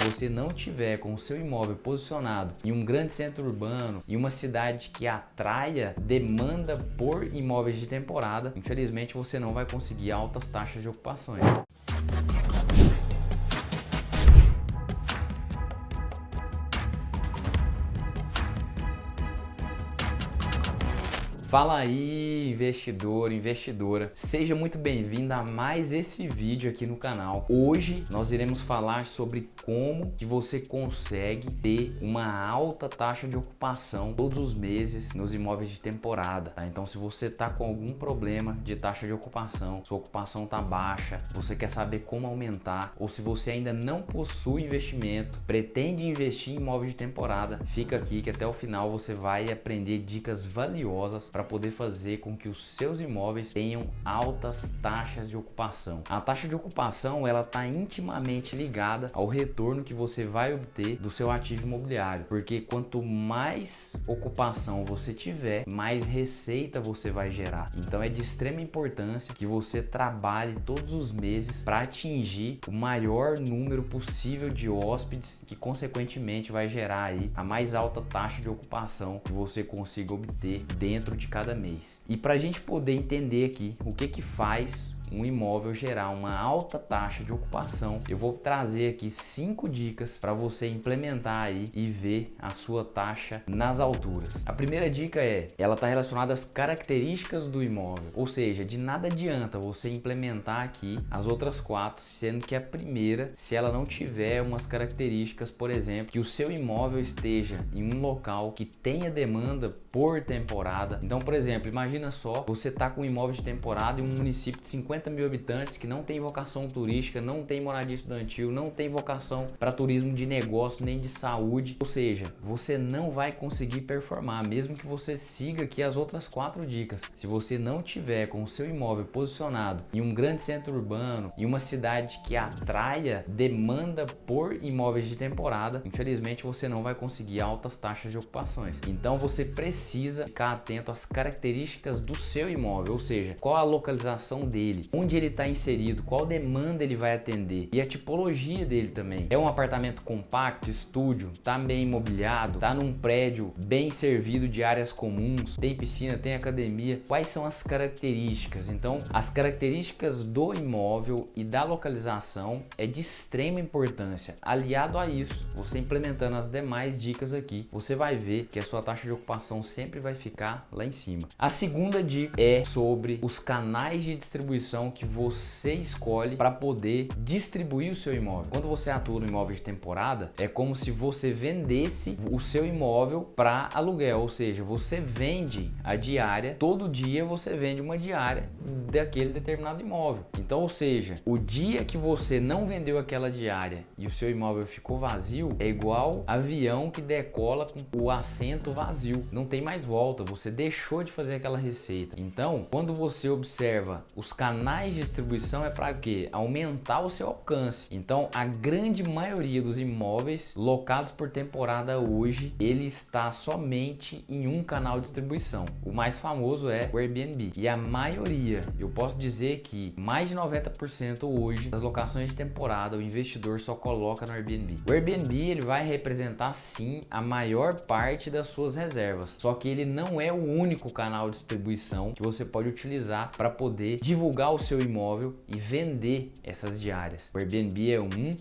você não tiver com o seu imóvel posicionado em um grande centro urbano, em uma cidade que atraia demanda por imóveis de temporada, infelizmente você não vai conseguir altas taxas de ocupações. Fala aí, investidor, investidora, seja muito bem-vindo a mais esse vídeo aqui no canal. Hoje nós iremos falar sobre como que você consegue ter uma alta taxa de ocupação todos os meses nos imóveis de temporada, tá? Então, se você está com algum problema de taxa de ocupação, sua ocupação está baixa, você quer saber como aumentar, ou se você ainda não possui investimento, pretende investir em imóveis de temporada, fica aqui que até o final você vai aprender dicas valiosas para poder fazer com que os seus imóveis tenham altas taxas de ocupação. A taxa de ocupação ela está intimamente ligada ao retorno que você vai obter do seu ativo imobiliário, porque quanto mais ocupação você tiver, mais receita você vai gerar. Então é de extrema importância que você trabalhe todos os meses para atingir o maior número possível de hóspedes, que consequentemente vai gerar aí a mais alta taxa de ocupação que você consiga obter dentro de cada mês. E para a gente poder entender aqui o que faz um imóvel gerar uma alta taxa de ocupação, eu vou trazer aqui 5 dicas para você implementar aí e ver a sua taxa nas alturas. A primeira dica ela está relacionada às características do imóvel, ou seja, de nada adianta você implementar aqui as outras 4, sendo que a primeira, se ela não tiver umas características, por exemplo, que o seu imóvel esteja em um local que tenha demanda por temporada. Então, por exemplo, imagina só, você está com um imóvel de temporada em um município de 50 mil habitantes que não tem vocação turística, não tem moradia estudantil, não tem vocação para turismo de negócio nem de saúde, ou seja, você não vai conseguir performar, mesmo que você siga aqui as outras 4 dicas. Se você não tiver com o seu imóvel posicionado em um grande centro urbano, em uma cidade que atraia demanda por imóveis de temporada, infelizmente você não vai conseguir altas taxas de ocupações. Então você precisa ficar atento às características do seu imóvel, ou seja, qual a localização dele, onde ele está inserido, qual demanda ele vai atender e a tipologia dele também. É um apartamento compacto, estúdio, está bem imobiliado, está num prédio bem servido de áreas comuns, tem piscina, tem academia. Quais são as características? Então, as características do imóvel e da localização é de extrema importância. Aliado a isso, você implementando as demais dicas aqui, você vai ver que a sua taxa de ocupação sempre vai ficar lá em cima. A segunda dica é sobre os canais de distribuição que você escolhe para poder distribuir o seu imóvel. Quando você atua no imóvel de temporada, é como se você vendesse o seu imóvel para aluguel, ou seja, você vende a diária, todo dia você vende uma diária daquele determinado imóvel. Então, ou seja, o dia que você não vendeu aquela diária e o seu imóvel ficou vazio, é igual avião que decola com o assento vazio, não tem mais volta, você deixou de fazer aquela receita. Então, quando você observa os canais de distribuição, é para quê? Aumentar o seu alcance. Então, a grande maioria dos imóveis locados por temporada hoje, ele está somente em um canal de distribuição. O mais famoso é o Airbnb. E a maioria, eu posso dizer que mais de 90% hoje das locações de temporada, o investidor só coloca no Airbnb. O Airbnb, ele vai representar sim a maior parte das suas reservas. Só que ele não é o único canal de distribuição que você pode utilizar para poder divulgar o seu imóvel e vender essas diárias. O Airbnb é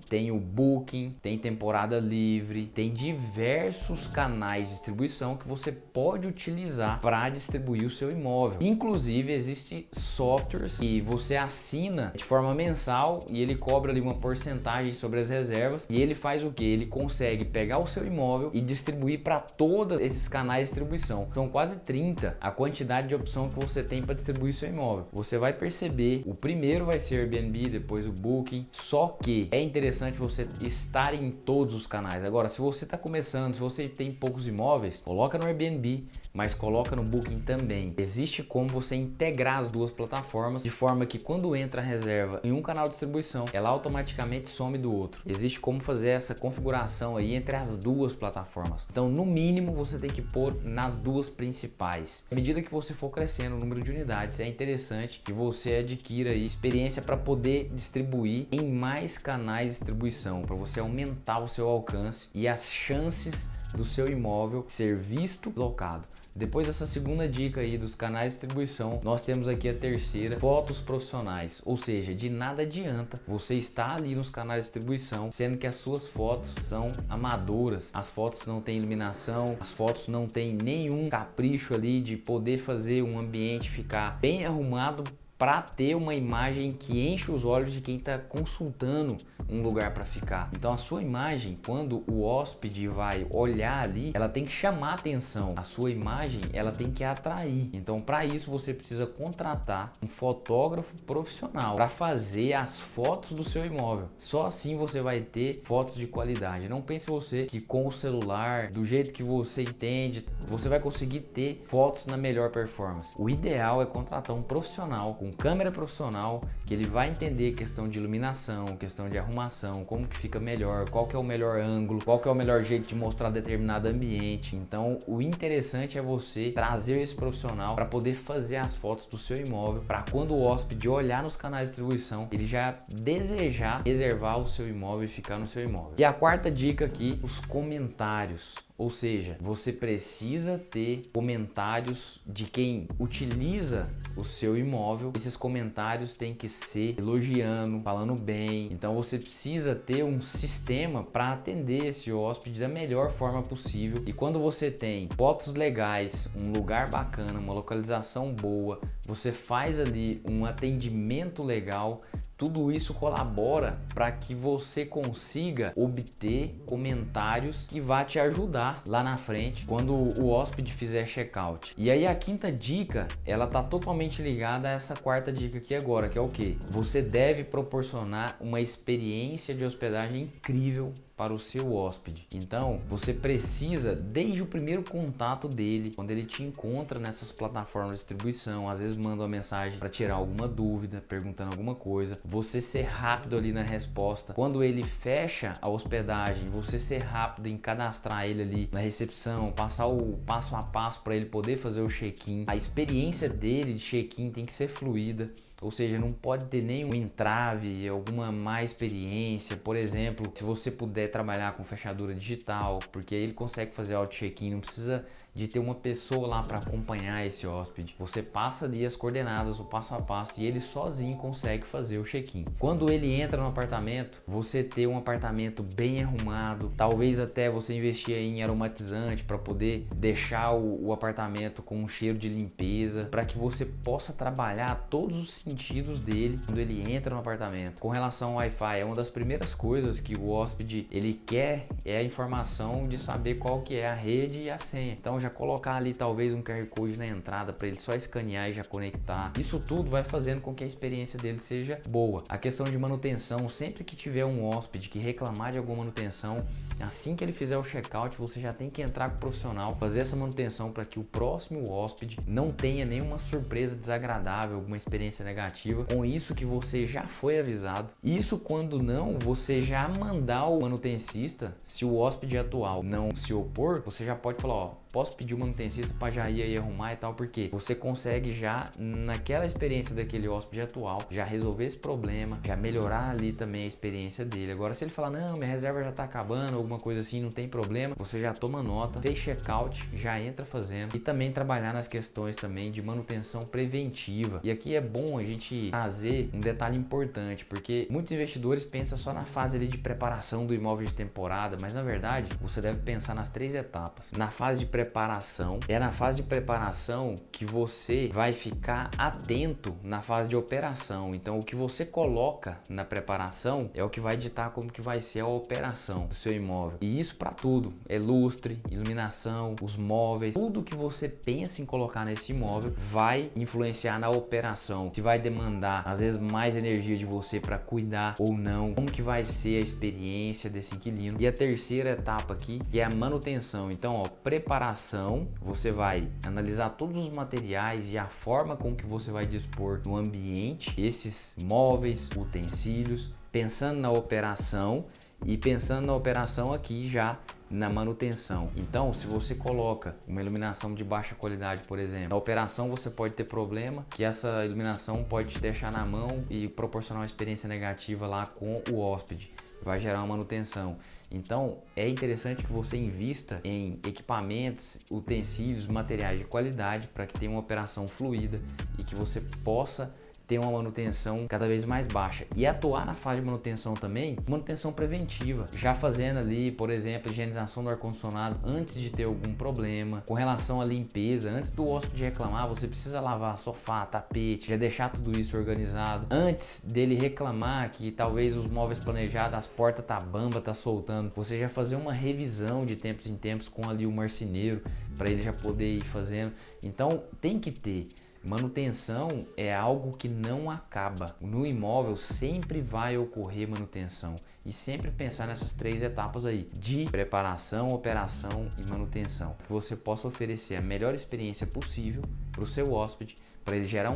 tem o Booking, tem temporada livre, tem diversos canais de distribuição que você pode utilizar para distribuir o seu imóvel. Inclusive, existem softwares que você assina de forma mensal e ele cobra ali uma porcentagem sobre as reservas e ele faz o que? Ele consegue pegar o seu imóvel e distribuir para todos esses canais de distribuição. São quase 30 a quantidade de opção que você tem para distribuir seu imóvel. Você vai perceber, o primeiro vai ser o Airbnb, depois o Booking, só que é interessante você estar em todos os canais. Agora, se você está começando, se você tem poucos imóveis, coloca no Airbnb, mas coloca no Booking também. Existe como você integrar as duas plataformas de forma que quando entra a reserva em um canal de distribuição, ela automaticamente some do outro. Existe como fazer essa configuração aí entre as duas plataformas. Então, no mínimo, você tem que pôr nas duas principais. À medida que você for crescendo o número de unidades, é interessante que você adquira aí experiência para poder distribuir em mais canais de distribuição, para você aumentar o seu alcance e as chances do seu imóvel ser visto, locado. Depois dessa segunda dica aí dos canais de distribuição, nós temos aqui a terceira, fotos profissionais. Ou seja, de nada adianta você estar ali nos canais de distribuição, sendo que as suas fotos são amadoras, as fotos não têm iluminação, as fotos não têm nenhum capricho ali de poder fazer um ambiente ficar bem arrumado para ter uma imagem que enche os olhos de quem está consultando um lugar para ficar. Então a sua imagem, quando o hóspede vai olhar ali, ela tem que chamar atenção. A sua imagem, ela tem que atrair. Então para isso você precisa contratar um fotógrafo profissional para fazer as fotos do seu imóvel. Só assim você vai ter fotos de qualidade. Não pense você que com o celular, do jeito que você entende, você vai conseguir ter fotos na melhor performance. O ideal é contratar um profissional com câmera profissional, que ele vai entender questão de iluminação, questão de arrumação, como que fica melhor, qual que é o melhor ângulo, qual que é o melhor jeito de mostrar determinado ambiente. Então o interessante é você trazer esse profissional para poder fazer as fotos do seu imóvel, para quando o hóspede olhar nos canais de distribuição, ele já desejar reservar o seu imóvel e ficar no seu imóvel. E a quarta dica aqui, os comentários. Ou seja, você precisa ter comentários de quem utiliza o seu imóvel. Esses comentários têm que ser elogiando, falando bem. Então você precisa ter um sistema para atender esse hóspede da melhor forma possível. E quando você tem fotos legais, um lugar bacana, uma localização boa, você faz ali um atendimento legal, tudo isso colabora para que você consiga obter comentários que vá te ajudar lá na frente quando o hóspede fizer check-out. E aí a quinta dica, ela tá totalmente ligada a essa quarta dica aqui agora, que é o que? Você deve proporcionar uma experiência de hospedagem incrível para o seu hóspede. Então você precisa, desde o primeiro contato dele, quando ele te encontra nessas plataformas de distribuição, às vezes manda uma mensagem para tirar alguma dúvida, perguntando alguma coisa, você ser rápido ali na resposta. Quando ele fecha a hospedagem, você ser rápido em cadastrar ele ali na recepção, passar o passo a passo para ele poder fazer o check-in. A experiência dele de check-in tem que ser fluida. Ou seja, não pode ter nenhum entrave, alguma má experiência. Por exemplo, se você puder trabalhar com fechadura digital, porque aí ele consegue fazer auto check-in, não precisa de ter uma pessoa lá para acompanhar esse hóspede. Você passa ali as coordenadas, o passo a passo, e ele sozinho consegue fazer o check-in. Quando ele entra no apartamento, você ter um apartamento bem arrumado, talvez até você investir em aromatizante para poder deixar o apartamento com um cheiro de limpeza, para que você possa trabalhar todos os sentidos dele quando ele entra no apartamento. Com relação ao Wi-Fi, é uma das primeiras coisas que o hóspede ele quer, é a informação de saber qual que é a rede e a senha. Então já colocar ali talvez um QR Code na entrada para ele só escanear e já conectar. Isso tudo vai fazendo com que a experiência dele seja boa. A questão de manutenção, sempre que tiver um hóspede que reclamar de alguma manutenção, assim que ele fizer o check-out, você já tem que entrar com o profissional, fazer essa manutenção para que o próximo hóspede não tenha nenhuma surpresa desagradável, alguma experiência negativa com isso que você já foi avisado. Isso quando não, você já mandar o manutencista, se o hóspede atual não se opor, você já pode falar, ó, posso pedir o manutencista para já ir aí arrumar e tal, porque você consegue já naquela experiência daquele hóspede atual, já resolver esse problema, já melhorar ali também a experiência dele. Agora se ele falar, não, minha reserva já tá acabando, alguma coisa assim, não tem problema, você já toma nota, fez check-out, já entra fazendo. E também trabalhar nas questões também de manutenção preventiva. E aqui é bom a gente trazer um detalhe importante, porque muitos investidores pensam só na fase ali de preparação do imóvel de temporada, mas na verdade você deve pensar nas 3 etapas. Na fase de preparação, é na fase de preparação que você vai ficar atento na fase de operação. Então o que você coloca na preparação é o que vai ditar como que vai ser a operação do seu imóvel. E isso para tudo, é lustre, iluminação, os móveis, tudo que você pensa em colocar nesse imóvel vai influenciar na operação. Se vai demandar às vezes mais energia de você para cuidar ou não, como que vai ser a experiência desse inquilino. E a terceira etapa aqui, que é a manutenção. Então, ó, preparação, você vai analisar todos os materiais e a forma com que você vai dispor no ambiente esses móveis, utensílios, pensando na operação. E pensando na operação aqui já na manutenção. Então, se você coloca uma iluminação de baixa qualidade, por exemplo, na operação você pode ter problema que essa iluminação pode te deixar na mão e proporcionar uma experiência negativa lá com o hóspede. Vai gerar uma manutenção. Então, é interessante que você invista em equipamentos, utensílios, materiais de qualidade para que tenha uma operação fluida e que você possa ter uma manutenção cada vez mais baixa. E atuar na fase de manutenção também, manutenção preventiva, já fazendo ali, por exemplo, higienização do ar-condicionado antes de ter algum problema. Com relação à limpeza, antes do hóspede reclamar, você precisa lavar sofá, tapete, já deixar tudo isso organizado. Antes dele reclamar que talvez os móveis planejados, as portas tá bamba, tá soltando, você já fazer uma revisão de tempos em tempos com ali o marceneiro, para ele já poder ir fazendo. Então, tem que ter. Manutenção é algo que não acaba. No imóvel sempre vai ocorrer manutenção e sempre pensar nessas 3 etapas aí de preparação, operação e manutenção, que você possa oferecer a melhor experiência possível para o seu hóspede, para ele gerar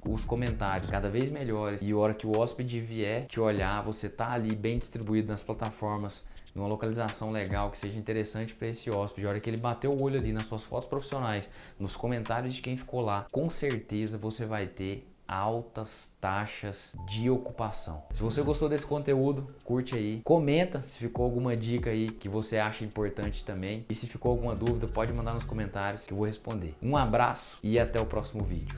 os comentários cada vez melhores e a hora que o hóspede vier te olhar, você tá ali bem distribuído nas plataformas, numa localização legal que seja interessante para esse hóspede. A hora que ele bater o olho ali nas suas fotos profissionais, nos comentários de quem ficou lá, com certeza você vai ter altas taxas de ocupação. Se você gostou desse conteúdo, curte aí, comenta se ficou alguma dica aí que você acha importante também, e se ficou alguma dúvida pode mandar nos comentários que eu vou responder. Um abraço e até o próximo vídeo.